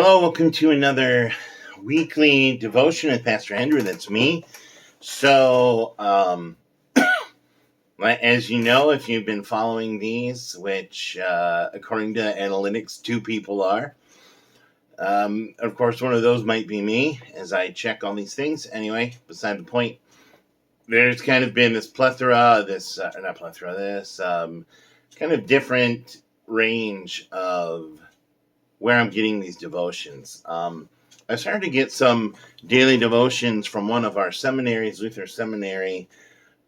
Hello, welcome to another weekly devotion with Pastor Andrew. That's me. So, as you know, if you've been following these, which according to analytics, two people are. Of course, one of those might be me as I check all these things. Anyway, beside the point, there's kind of been this plethora, this kind of different range of where I'm getting these devotions. I started to get some daily devotions from one of our seminaries, Luther Seminary,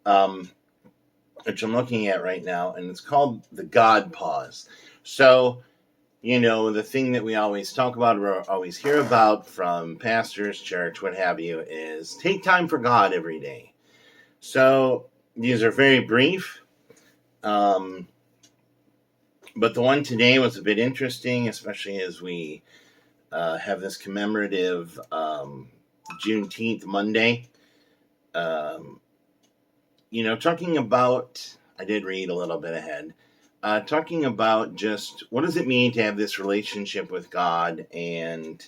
which I'm looking at right now, and it's called the God Pause. So, the thing that we always talk about or always hear about from pastors, church, what have you, is take time for God every day. So these are very brief. But the one today was a bit interesting, especially as we have this commemorative Juneteenth Monday. Talking about, I did read a little bit ahead, talking about just what does it mean to have this relationship with God and,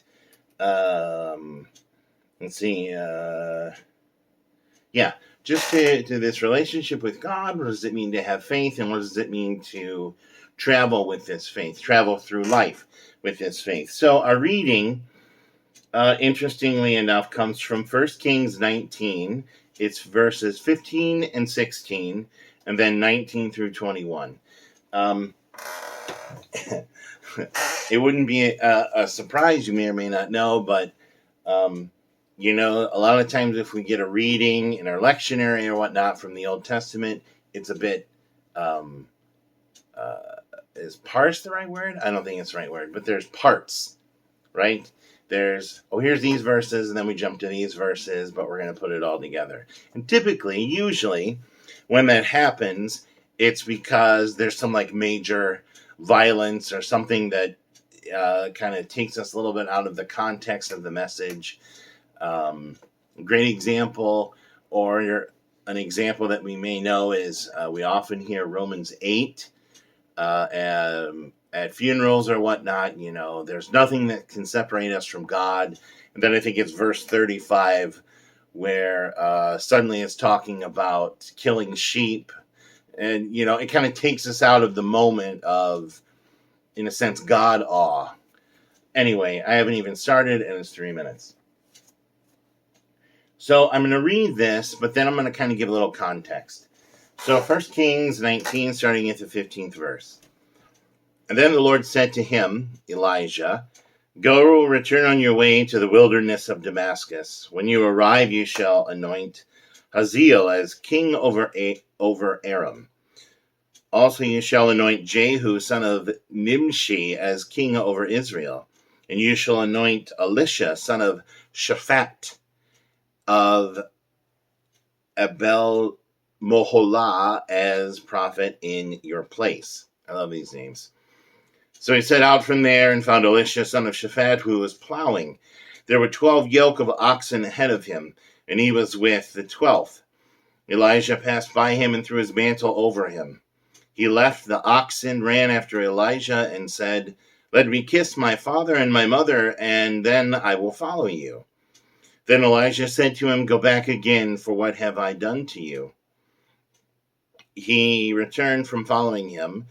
just to this relationship with God. What does it mean to have faith, and what does it mean to travel with this faith, travel through life with this faith? So our reading, interestingly enough, comes from 1 Kings 19. It's verses 15 and 16, and then 19 through 21. It wouldn't be a surprise, you may or may not know, but a lot of times if we get a reading in our lectionary or whatnot from the Old Testament, it's a bit, is parse the right word? I don't think it's the right word, but there's parts, right? There's, here's these verses, and then we jump to these verses, but we're going to put it all together. And usually, when that happens, it's because there's some major violence or something that kind of takes us a little bit out of the context of the message. Great example, or an example that we may know is we often hear Romans 8 at funerals or whatnot. There's nothing that can separate us from God. And then I think it's verse 35 where suddenly it's talking about killing sheep. And, it kind of takes us out of the moment of, in a sense, God awe. Anyway, I haven't even started, and it's 3 minutes. So I'm going to read this, but then I'm going to kind of give a little context. So 1 Kings 19, starting at the 15th verse. And then the Lord said to him, Elijah, go, return on your way to the wilderness of Damascus. When you arrive, you shall anoint Hazael as king over Aram. Also you shall anoint Jehu, son of Nimshi, as king over Israel. And you shall anoint Elisha, son of Shaphat, of Abel Moholah, as prophet in your place. I love these names. So he set out from there and found Elisha, son of Shaphat, who was plowing. There were 12 yoke of oxen ahead of him, and he was with the 12th. Elijah passed by him and threw his mantle over him. He left the oxen, ran after Elijah, and said, let me kiss my father and my mother, and then I will follow you. Then Elijah said to him, go back again, for what have I done to you? He returned from following him,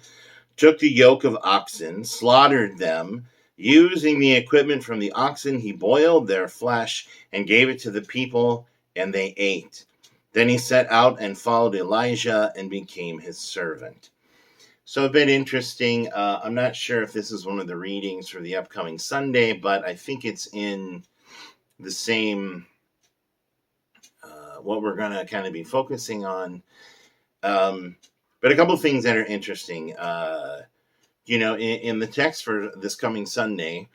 took the yoke of oxen, slaughtered them. Using the equipment from the oxen, he boiled their flesh and gave it to the people, and they ate. Then he set out and followed Elijah and became his servant. So a bit interesting. I'm not sure if this is one of the readings for the upcoming Sunday, but I think it's in the same, what we're going to kind of be focusing on. But a couple of things that are interesting, in the text for this coming Sunday,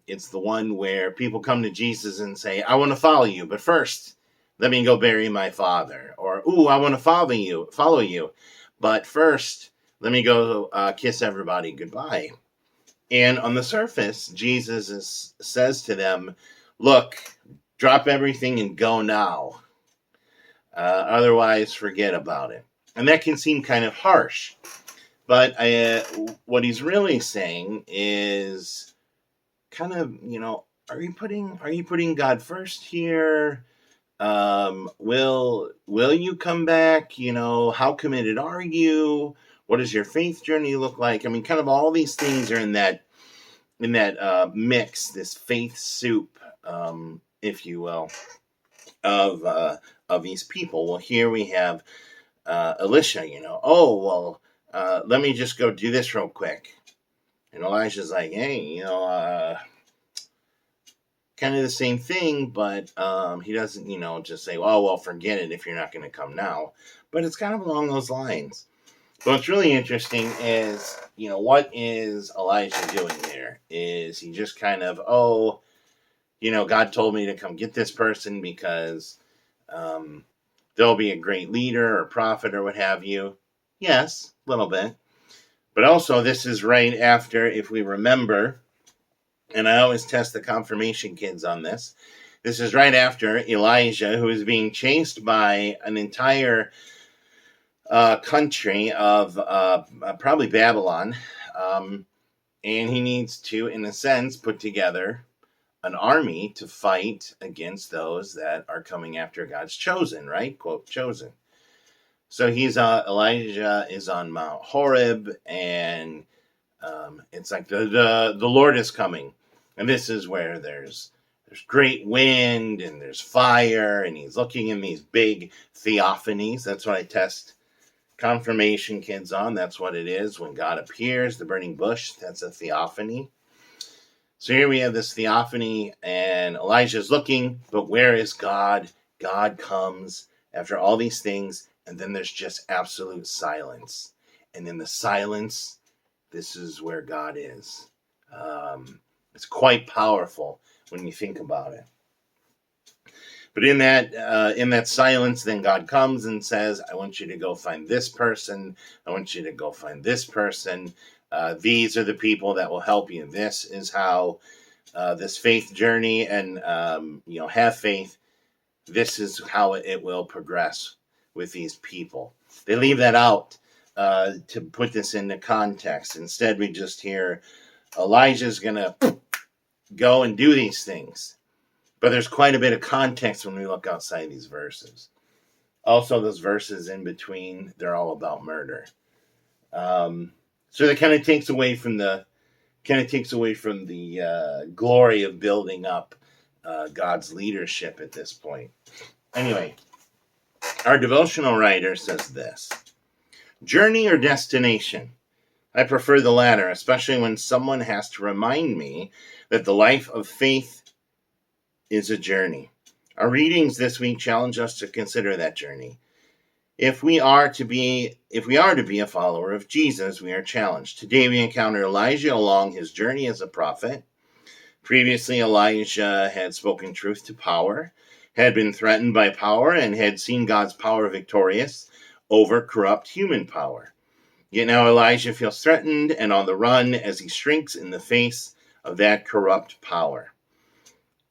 it's the one where people come to Jesus and say, I want to follow you, but first let me go bury my father. Or, I want to follow you, but first let me go kiss everybody goodbye. And on the surface, Jesus says to them, look, drop everything and go now. Otherwise, forget about it. And that can seem kind of harsh. But what he's really saying is kind of, are you putting God first here? Will you come back? How committed are you? What does your faith journey look like? I mean, kind of all these things are in that mix, this faith soup, if you will, of these people. Well, here we have Elisha. Let me just go do this real quick. And Elijah's like, hey, kind of the same thing, but he doesn't, just say, oh, well, forget it if you're not going to come now. But it's kind of along those lines. But what's really interesting is, what is Elijah doing there? Is he just kind of, God told me to come get this person because they'll be a great leader or prophet or what have you? Yes, a little bit. But also, this is right after, if we remember, and I always test the confirmation kids on this. This is right after Elijah, who is being chased by an entire country of probably Babylon. And he needs to, in a sense, put together an army to fight against those that are coming after God's chosen, right? Quote, chosen. So Elijah is on Mount Horeb, and it's like the Lord is coming. And this is where there's great wind and there's fire, and he's looking in these big theophanies. That's what I test confirmation kids on. That's what it is. When God appears, the burning bush, that's a theophany. So here we have this theophany, and Elijah's looking, but where is God? God comes after all these things, and then there's just absolute silence. And in the silence, this is where God is. It's quite powerful when you think about it. But in that silence, then God comes and says, I want you to go find this person. I want you to go find this person. These are the people that will help you. This is how this faith journey and, have faith. This is how it will progress with these people. They leave that out to put this into context. Instead, we just hear Elijah's going to go and do these things. But there's quite a bit of context when we look outside these verses. Also, those verses in between, they're all about murder. So that kind of takes away from the glory of building up God's leadership at this point. Anyway, our devotional writer says this: journey or destination? I prefer the latter, especially when someone has to remind me that the life of faith is a journey. Our readings this week challenge us to consider that journey. If we are to be a follower of Jesus, we are challenged. Today we encounter Elijah along his journey as a prophet. Previously, Elijah had spoken truth to power, had been threatened by power, and had seen God's power victorious over corrupt human power. Yet now Elijah feels threatened and on the run as he shrinks in the face of that corrupt power.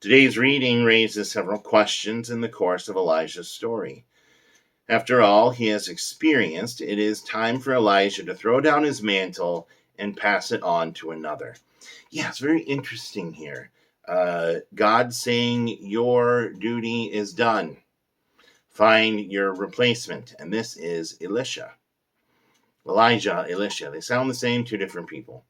Today's reading raises several questions in the course of Elijah's story. After all he has experienced, it is time for Elijah to throw down his mantle and pass it on to another. Yeah, it's very interesting here. God saying your duty is done. Find your replacement. And this is Elisha. Elijah, Elisha. They sound the same, two different people.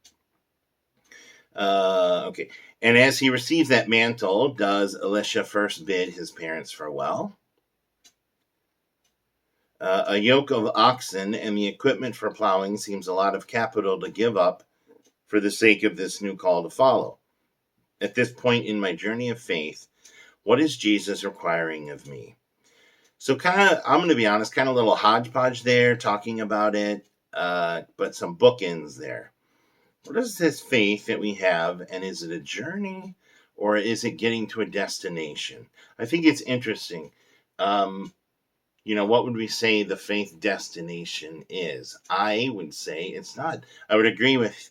Okay. And as he receives that mantle, does Elisha first bid his parents farewell? A yoke of oxen and the equipment for plowing seems a lot of capital to give up for the sake of this new call to follow. At this point in my journey of faith, what is Jesus requiring of me? So I'm going to be honest, kind of a little hodgepodge there, talking about it, but some bookends there. What is this faith that we have, and is it a journey, or is it getting to a destination? I think it's interesting. What would we say the faith destination is? I would say it's not. I would agree with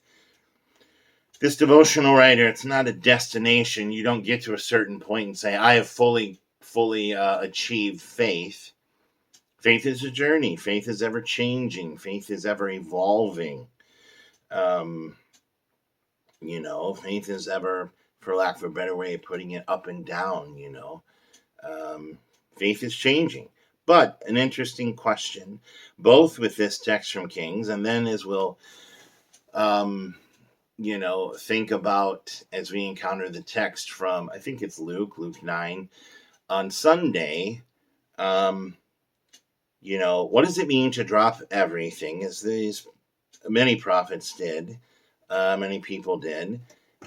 this devotional writer. It's not a destination. You don't get to a certain point and say, I have fully achieved faith. Faith is a journey. Faith is ever changing. Faith is ever evolving. Faith is ever for lack of a better way of putting it, up and down, Faith is changing. But an interesting question, both with this text from Kings, and then as we'll, think about as we encounter the text from, I think it's Luke 9 on Sunday. What does it mean to drop everything, as these many prophets did, many people did,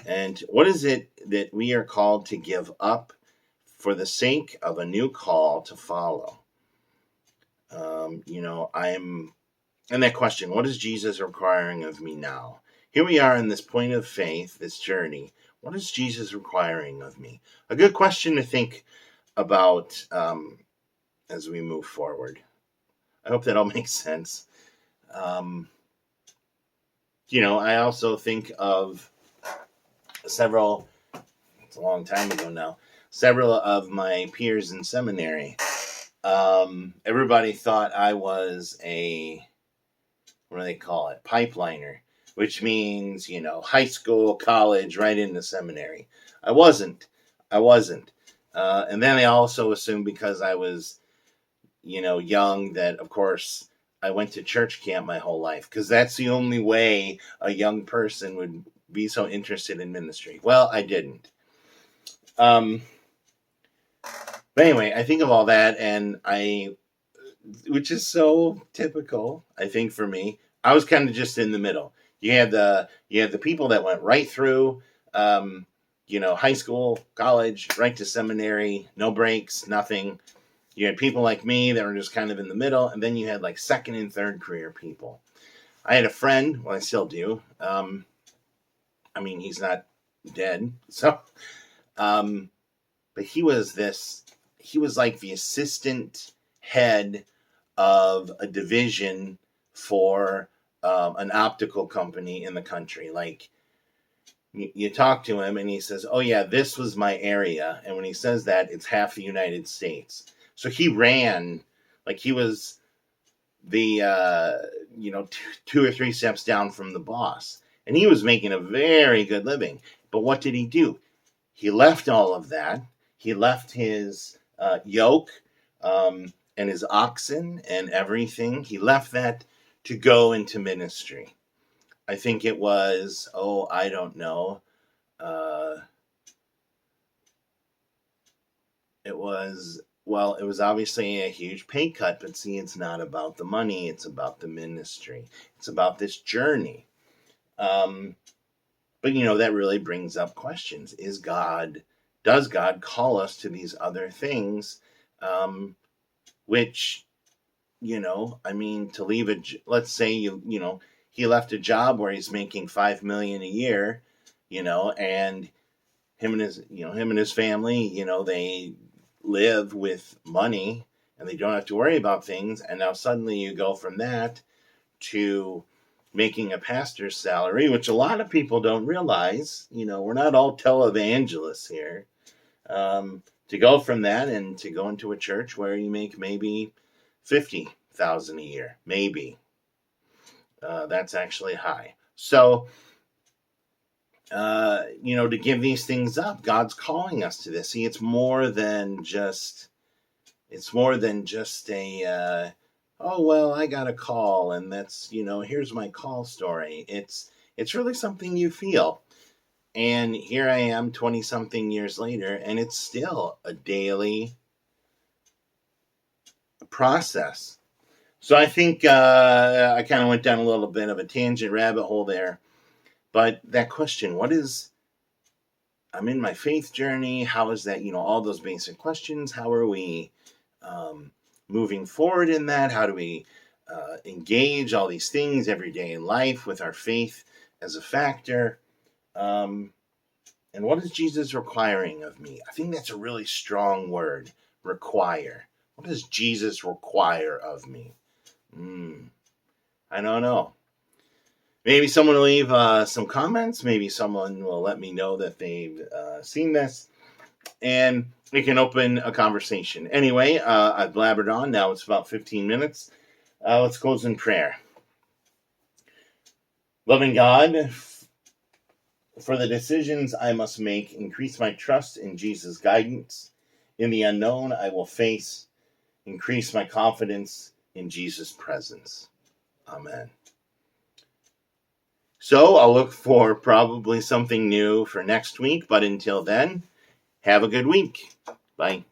and what is it that we are called to give up for the sake of a new call to follow? And that question, what is Jesus requiring of me now? Here we are in this point of faith, this journey. What is Jesus requiring of me? A good question to think about as we move forward. I hope that all makes sense. I also think of it's a long time ago now, several of my peers in seminary. Everybody thought I was what do they call it? Pipeliner, which means, high school, college, right into seminary. I wasn't. And then they also assumed because I was, young, that of course I went to church camp my whole life, because that's the only way a young person would be so interested in ministry. Well, I didn't. But anyway, I think of all that, and which is so typical, I think, for me. I was kind of just in the middle. You had the people that went right through, high school, college, right to seminary, no breaks, nothing. You had people like me that were just kind of in the middle, and then you had like second and third career people. I had a friend, well, I still do. He's not dead, so. But he was like the assistant head of a division for an optical company in the country. Like, you talk to him and he says, oh yeah, this was my area. And when he says that, it's half the United States. So he ran, like he was the, 2 or 3 steps down from the boss. And he was making a very good living. But what did he do? He left all of that. He left his yoke and his oxen and everything. He left that to go into ministry. I think it was, I don't know. It was obviously a huge pay cut, but see, it's not about the money. It's about the ministry. It's about this journey. But that really brings up questions. Does God call us to these other things? Which, to leave let's say he left a job where he's making $5 million a year, and him and his family, they live with money and they don't have to worry about things. And now suddenly you go from that to making a pastor's salary, which a lot of people don't realize. We're not all televangelists here. To go from that and to go into a church where you make maybe $50,000 a year, maybe. That's actually high. So, to give these things up, God's calling us to this. See, it's more than just a, I got a call and that's, here's my call story. It's really something you feel. And here I am 20 something years later, and it's still a daily process. So I think I kind of went down a little bit of a tangent rabbit hole there. But that question, I'm in my faith journey. How is that, all those basic questions? How are we moving forward in that? How do we engage all these things every day in life with our faith as a factor? And what is Jesus requiring of me? I think that's a really strong word, require. What does Jesus require of me? I don't know. Maybe someone will leave some comments. Maybe someone will let me know that they've seen this. And we can open a conversation. Anyway, I've blabbered on. Now it's about 15 minutes. Let's close in prayer. Loving God, For the decisions I must make, increase my trust in Jesus' guidance. In the unknown I will face, increase my confidence in Jesus' presence. Amen. So I'll look for probably something new for next week, but until then, have a good week. Bye.